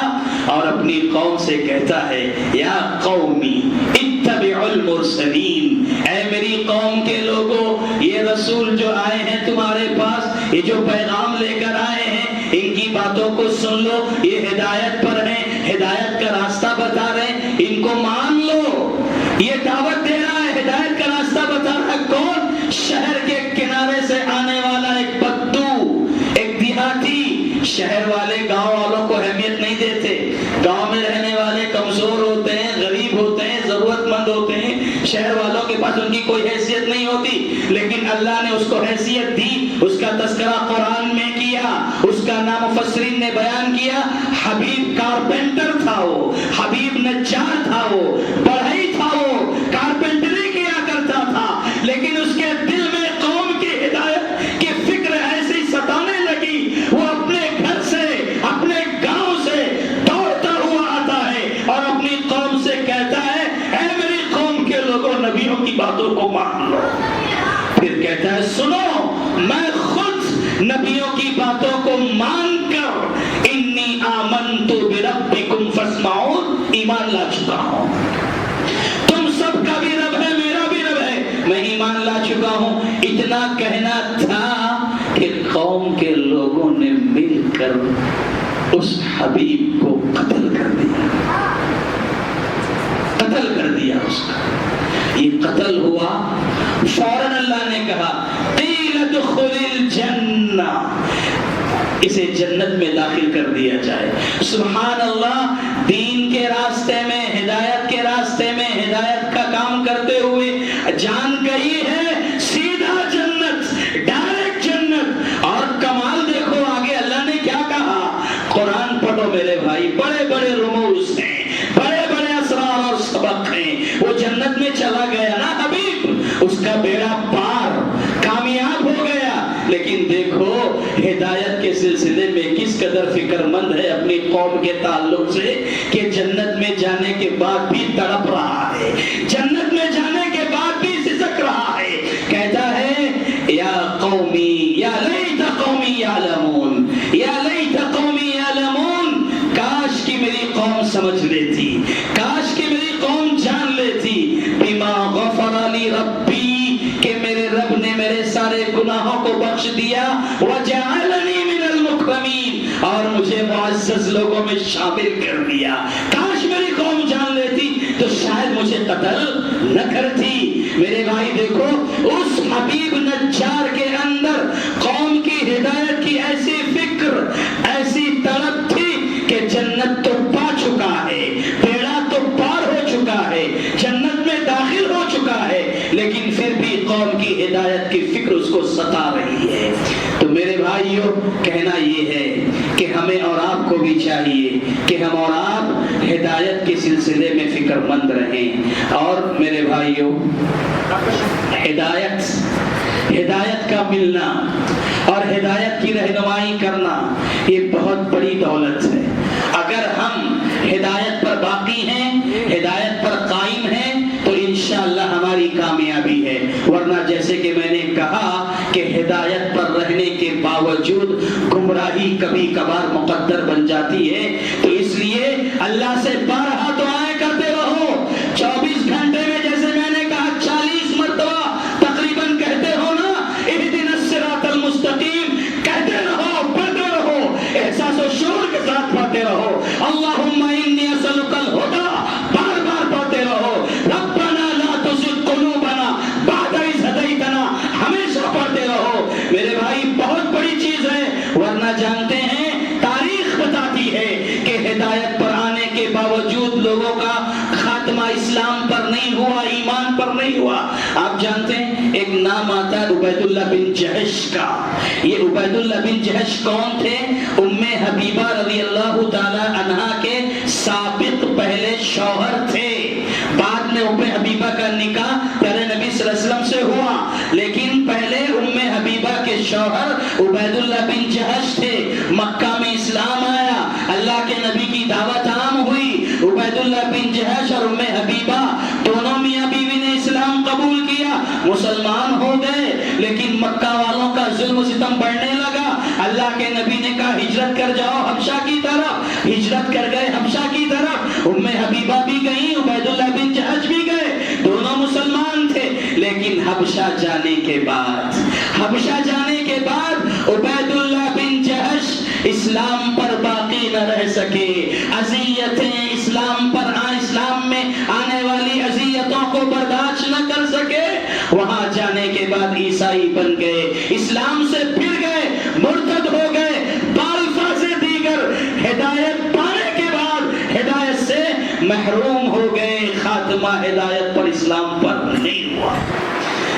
اور اپنی قوم سے کہتا ہے، یا قومی اتبعوا المرسلین، اے میری قوم کے لوگوں، یہ رسول جو آئے ہیں تمہارے پاس، یہ جو پیغام لے کر آئے ہیں، ان کی باتوں کو سن لو، یہ ہدایت پر ہیں، ہدایت کا راستہ بتا رہے ہیں، ان کو مان لو۔ یہ دعوت دے رہا ہے، ہدایت کا راستہ بتا رہا ہے کون؟ شہر کے کنارے سے آنے والا ایک بدو، ایک دیہاتی۔ شہر والے گاؤں والوں کو اہمیت نہیں دیتے، گاؤں میں رہنے والے کمزور ہوتے ہیں، غریب ہوتے ہیں، ضرورت مند ہوتے ہیں، شہر والوں کے پاس ان کی کوئی حیثیت نہیں ہوتی، لیکن اللہ نے اس کو حیثیت دی، اس کا تذکرہ قرآن میں کیا، اس کا نام مفسرین نے بیان کیا۔ حبیب کارپینٹر تھا، وہ حبیب نجار تھا، وہ بڑھئی تھا، وہ کارپینٹری کیا کرتا تھا، لیکن اس کے دل میں قوم کی ہدایت کی فکر ایسی ستانے لگی، وہ اپنے گھر سے، اپنے گاؤں سے دوڑتا ہوا آتا ہے اور اپنی قوم سے کہتا ہے، اے میری قوم کے لوگوں، نبیوں کی باتوں کو مان لو۔ پھر کہتا ہے، سنو، میں خود نبیوں کی باتوں کو مان کر انی آمنت بربکم فاسمعون، ایمان لا چکا ہوں، تم سب کا بھی رب ہے، میرا بھی رب ہے، میں ایمان لا چکا ہوں۔ اتنا کہنا تھا کہ قوم کے لوگوں نے مل کر اس حبیب کو قتل کر دیا، قتل کر دیا اس کا۔ یہ قتل ہوا، فوراً اللہ نے کہا، قیل ادخل الجنہ، اسے جنت میں داخل کر دیا جائے۔ سبحان اللہ، دین کے راستے میں، ہدایت کے راستے میں، ہدایت کا کام کرتے ہوئے جان گئی ہے، سیدھا جنت، ڈائریکٹ جنت۔ اور کمال دیکھو آگے اللہ نے کیا کہا، قرآن پڑھو میرے بھائی، بڑے بڑے رموز ہیں، بڑے بڑے اسرار اور سبق ہیں۔ وہ جنت میں چلا گیا نا حبیب، اس کا بیڑا پار، کامیاب ہو گیا، لیکن دیکھو ہدایت کے سلسلے میں کس قدر فکر مند ہے اپنی قوم کے تعلق سے، کہ جنت میں جانے کے بعد بھی تڑپ رہا ہے، جنت میں جانے کے بعد بھی سسک رہا ہے، کہتا ہے، یا قومی، یا لیت قومی یعلمون، یا لیت قومی یعلمون، کاش کی میری قوم سمجھ لیتی، کاش کی میری قوم جان لیتی، بما غفر لی ربی، کہ میرے رب نے میرے سارے گناہوں کو بخش دیا، وجعلنی من المکرمین، اور مجھے معزز لوگوں میں شامل کر دیا۔ کاش میری قوم جان لیتی تو شاید مجھے قتل نہ کرتی۔ میرے بھائی دیکھو، اس حبیب نجار کے اندر قوم کی ہدایت کی ایسی فکر، ایسی طلب تھی کہ جنت تو پا چکا ہے، بیڑا تو پار ہو چکا ہے، جنت میں داخل ہو چکا ہے، لیکن پھر بھی قوم کی ہدایت کی فکر اس کو ستا رہی ہے۔ تو میرے بھائیوں، کہنا یہ ہے کہ ہمیں اور آپ کو بھی چاہیے کہ ہم اور آپ ہدایت کے سلسلے میں فکر مند رہیں۔ اور میرے بھائیوں، ہدایت کا ملنا اور ہدایت کی رہنمائی کرنا یہ بہت بڑی دولت ہے۔ اگر ہم ہدایت پر باقی ہیں، ہدایت پر قائم ہیں، تو انشاءاللہ ہماری کامیابی ہے، ورنہ جیسے کہ میں نے کہا کہ ہدایت پر رہنے کے باوجود گمراہی کبھی کبھار مقدر بن جاتی ہے۔ تو اس لیے اللہ سے بارہا دعائیں کرتے رہو، 24 گھنٹے میں جیسے میں نے کہا 40 مرتبہ تقریباً کہتے ہو نا، اللہ بن جہش کا۔ یہ عبید اللہ بن جہش کون تھے؟ ام حبیبہ رضی اللہ تعالی عنہا کے سابق پہلے شوہر تھے۔ بعد میں ام حبیبہ کا نکاح پیارے نبی صلی اللہ علیہ وسلم سے ہوا، لیکن پہلے ام حبیبہ کے شوہر عبید اللہ بن جہش تھے۔ مکہ میں اسلام آیا، اللہ کے نبی کی دعوت عام ہوئی، عبید اللہ بن جہش اور ام حبیبہ دونوں میاں بیوی نے اسلام قبول کیا، مسلمان ہو گئے، لیکن مکہ والوں کا ظلم و ستم بڑھنے لگا۔ اللہ کے نبی نے کہا ہجرت کر جاؤ حبشہ کی طرف، ہجرت کر گئے حبشہ کی طرف۔ ام حبیبہ بھی گئیں، عبید اللہ بن جہش بھی گئے، دونوں مسلمان تھے، لیکن حبشہ جانے کے بعد عبید اللہ بن جہش اسلام پر باقی نہ رہ سکے، اذیتیں اسلام میں آنے والی اذیتوں کو برداشت نہ کر سکے، وہاں جانے کے بعد عیسائی بن گئے، اسلام سے پھر گئے، مرتد ہو گئے، بالفاظ دیگر ہدایت پانے کے بعد ہدایت سے محروم ہو گئے، خاتمہ ہدایت پر اسلام پر نہیں ہوا۔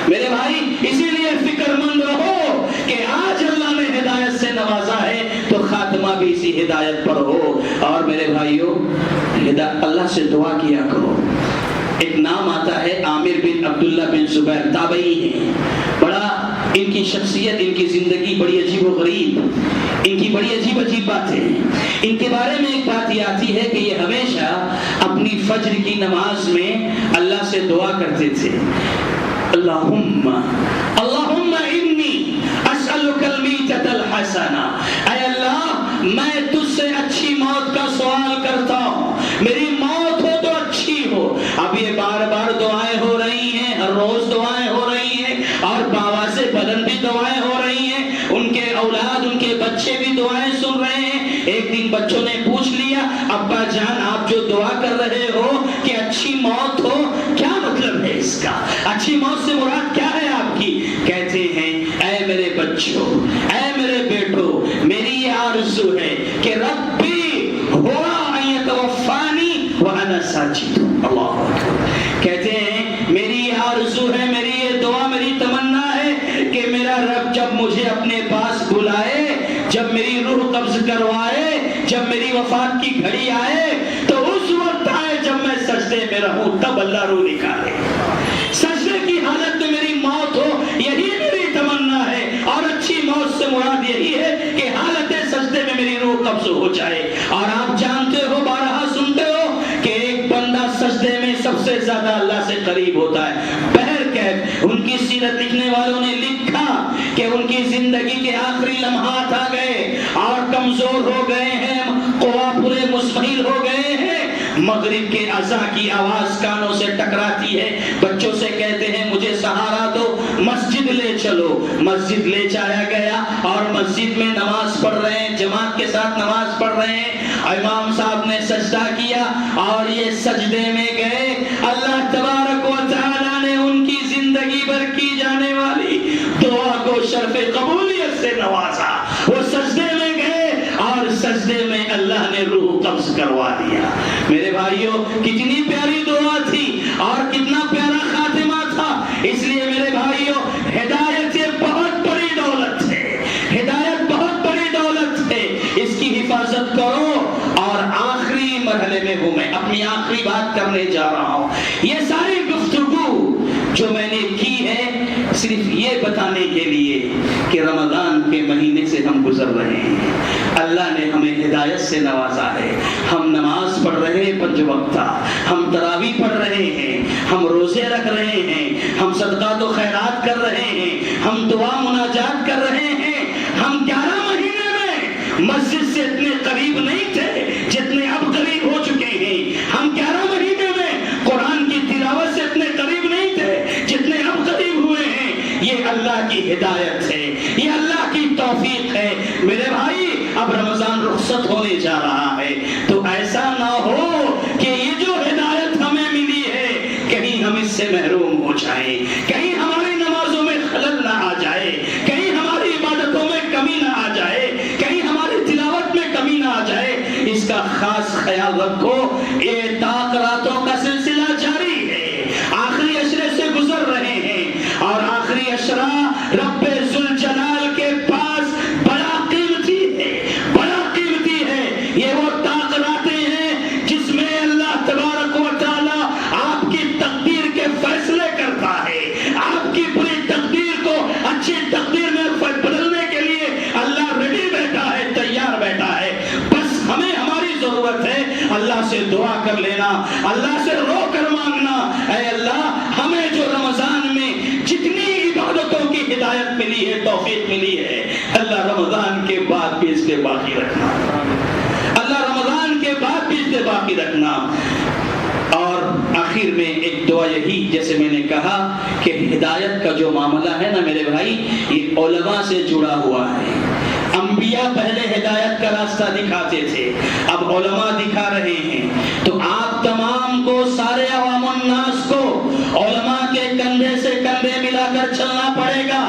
میرے بھائی اسی لیے فکر مند رہو کہ آج اللہ نے ہدایت سے نوازا ہے تو خاتمہ بھی اسی ہدایت پر ہو۔ اور میرے بھائیوں اللہ سے دعا کیا کرو۔ ایک نام آتا ہے عامر بن عبداللہ بن زبیر، تابعی ہیں، بڑا ان کی شخصیت، ان کی زندگی بڑی عجیب و غریب، ان کی بڑی عجیب عجیب باتیں ہیں۔ ان کے بارے میں ایک بات یہ آتی ہے کہ یہ ہمیشہ اپنی فجر کی نماز میں اللہ سے دعا کرتے تھے، اللہم انی اسألک المیتۃ الحسنہ، اے اللہ میں تجھ سے اچھی موت کا سوال کرتا ہوں، میری موت ہو تو اچھی ہو۔ اب یہ بار بار دعائیں ہو رہی ہیں، ہر روز دعائیں ہو رہی ہیں، اور باوا سے بدن بھی دعائیں ہو رہی ہیں، ان کے اولاد ان کے بچے بھی دعائیں سن رہے ہیں۔ ایک دن بچوں نے پوچھ لیا، ابا جان آپ جو دعا کر رہے ہو کہ اچھی موت ہو، کیا مطلب ہے اس کا؟ اچھی موت سے مراد کیا ہے آپ کی؟ کہتے ہیں اے میرے بچوں، اے میرے بیٹو، میری یہ آرزو ہے کہ ربی ہوا ان یتوفانی وانا ساجد۔ اللہ اکبر۔ کہتے ہیں میری یہ آرزو ہے، میری یہ دعا، میری تمنا ہے کہ میرا رب جب مجھے اپنے پاس بلائے، جب میری روح قبض کروائے، جب میری وفات کی گھڑی آئے تو اس وقت آئے جب میں سجدے میں رہوں، تب اللہ روح نکالے۔ سجدے کی حالت میں میری موت ہو، یہی میری تمنا ہے، اور اچھی موت سے مراد یہی ہے کہ حالت سجدے میں میری روح قبض ہو جائے۔ اور آپ جانتے ہو، بارہا سنتے ہو کہ ایک بندہ سجدے میں سب سے زیادہ اللہ سے قریب ہوتا ہے۔ بہرکیف ان کی سیرت لکھنے والوں نے لکھا کہ ان کی زندگی کے آخری لمحات آ گئے اور کمزور ہو گئے ہیں، قوا پورے مزمحل ہو گئے ہیں۔ مغرب کے اذان کی آواز کانوں سے ٹکراتی ہے، بچوں سے کہتے ہیں مجھے سہارا دو، مسجد لے چلو۔ مسجد لے جایا گیا اور مسجد میں نماز پڑھ رہے ہیں، جماعت کے ساتھ نماز پڑھ رہے ہیں۔ امام صاحب نے سجدہ کیا اور یہ سجدے میں گئے، اللہ تبارک و تعالی نے ان کی زندگی بھر کی جانے والی دعا کو شرف قبولیت سے نوازا۔ وہ سجدے میں گئے اور سجدے میں اللہ نے روح قبض کروا دیا۔ میرے بھائیوں کتنی پیاری دعا تھی اور کتنا پیارا خاتمہ تھا۔ اس لیے میرے بھائیوں ہدایت یہ بہت بڑی دولت ہے، ہدایت بہت بڑی دولت ہے، اس کی حفاظت کرو۔ اور آخری مرحلے میں ہوں، میں اپنی آخری بات کرنے جا رہا ہوں۔ یہ ساری گفتگو جو میں نے کی ہے صرف یہ بتانے کے لیے کہ رمضان کے مہینے سے ہم گزر رہے ہیں، اللہ نے ہمیں ہدایت سے نوازا ہے، ہم نماز پڑھ رہے ہیں 5 وقتہ، ہم تراویح پڑھ رہے ہیں، ہم روزے رکھ رہے ہیں، ہم صدقات و خیرات کر رہے ہیں، ہم دعا مناجات کر رہے ہیں۔ ہم 11 مہینے میں مسجد سے اتنے قریب نہیں تھے جتنے اب قریب ہو چکے ہیں۔ ہم 11 مہینے میں قرآن کی تلاوت سے اتنے قریب نہیں تھے جتنے اب قریب ہوئے ہیں۔ یہ اللہ کی ہدایت ہے، یہ اللہ کی توفیق ہے۔ میرے بھائی اب رمضان رخصت ہونے جا رہا ہے، تو ایسا نہ ہو کہ یہ جو ہدایت ہمیں ملی ہے کہیں ہم اس سے محروم ہو جائیں، کہیں ہماری نمازوں میں خلل نہ آ جائے، کہیں ہماری عبادتوں میں کمی نہ آ جائے، کہیں ہماری تلاوت میں کمی نہ آ جائے۔ اس کا خاص خیال رکھو۔ یہ راتوں کا سلسلہ جاری ہے، آخری عشرے سے گزر رہے ہیں، اور آخری عشرہ رب کر لینا, اللہ سے رو کر مانگنا, اے اللہ ہمیں جو رمضان میں جتنی عبادتوں کی ہدایت ملی ہے, توفیق ملی ہے, اللہ رمضان کے بعد بھی اس سے باقی رکھنا, اللہ رمضان کے بعد بھی اس سے باقی رکھنا. اور آخر میں ایک دعا یہی, جیسے میں نے کہا کہ ہدایت کا جو معاملہ ہے نا میرے بھائی, یہ علماء سے جڑا ہوا ہے. انبیاء پہلے ہدایت کا راستہ دکھاتے تھے, اب علماء دکھا رہے ہیں. تو آپ تمام کو, سارے عوام الناس کو علماء کے کندھے سے کندھے ملا کر چلنا پڑے گا,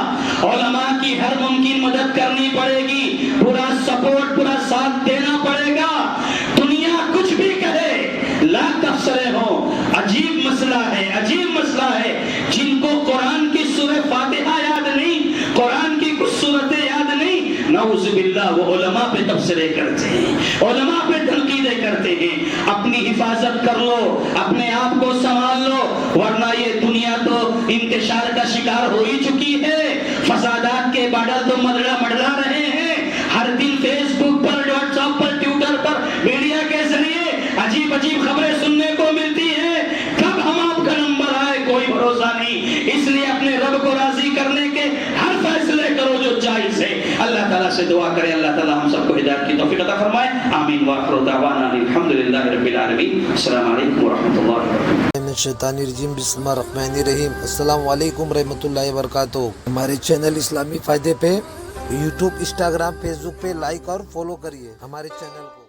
علماء کی ہر ممکن مدد کرنی پڑے گی, پورا سپورٹ, پورا ساتھ دینا پڑے گا. دنیا کچھ بھی کہے, لاکھ تفسرے ہوں, عجیب مسئلہ ہے, عجیب مسئلہ ہے. جن کو قرآن کی سورہ فاتحہ یاد نہیں, قرآن کی کچھ سورتیں یاد نہیں, نعوذ باللہ وہ علماء پہ تبصرے کرتے ہیں, علماء پہ تنقیدیں کرتے ہیں. اپنی حفاظت کر لو, اپنے آپ کو سنبھال لو, ورنہ یہ دنیا تو انتشار کا شکار ہو ہی چکی ہے. فسادات کے بادل تو مڈلا رہے ہیں. ہر دن فیس بک پر, واٹس ایپ پر, ٹویٹر پر, میڈیا کے ذریعے عجیب عجیب خبریں سننے کو ملتی ہیں. کب ہم آپ کا نمبر آئے کوئی بھروسہ نہیں. اس لیے اپنے رب کو راضی کرنے کے ہر فیصلے کرو جو جائز ہے. اللہ تعالیٰ سے دعا کریں, اللہ تعالیٰ ہم سب کو ہدایت کی توفیق عطا فرمائے. آمین. وآخر دعوانا الحمدللہ رب العالمین. السلام علیکم ورحمۃ اللہ وبرکاتہ. من الشیطان الرجیم. بسم اللہ الرحمن الرحیم. السلام علیکم رحمۃ اللہ وبرکاتہ. ہمارے چینل اسلامی فائدے پہ یوٹیوب, انسٹاگرام, فیس بک پہ لائک اور فالو کریے ہمارے چینل کو.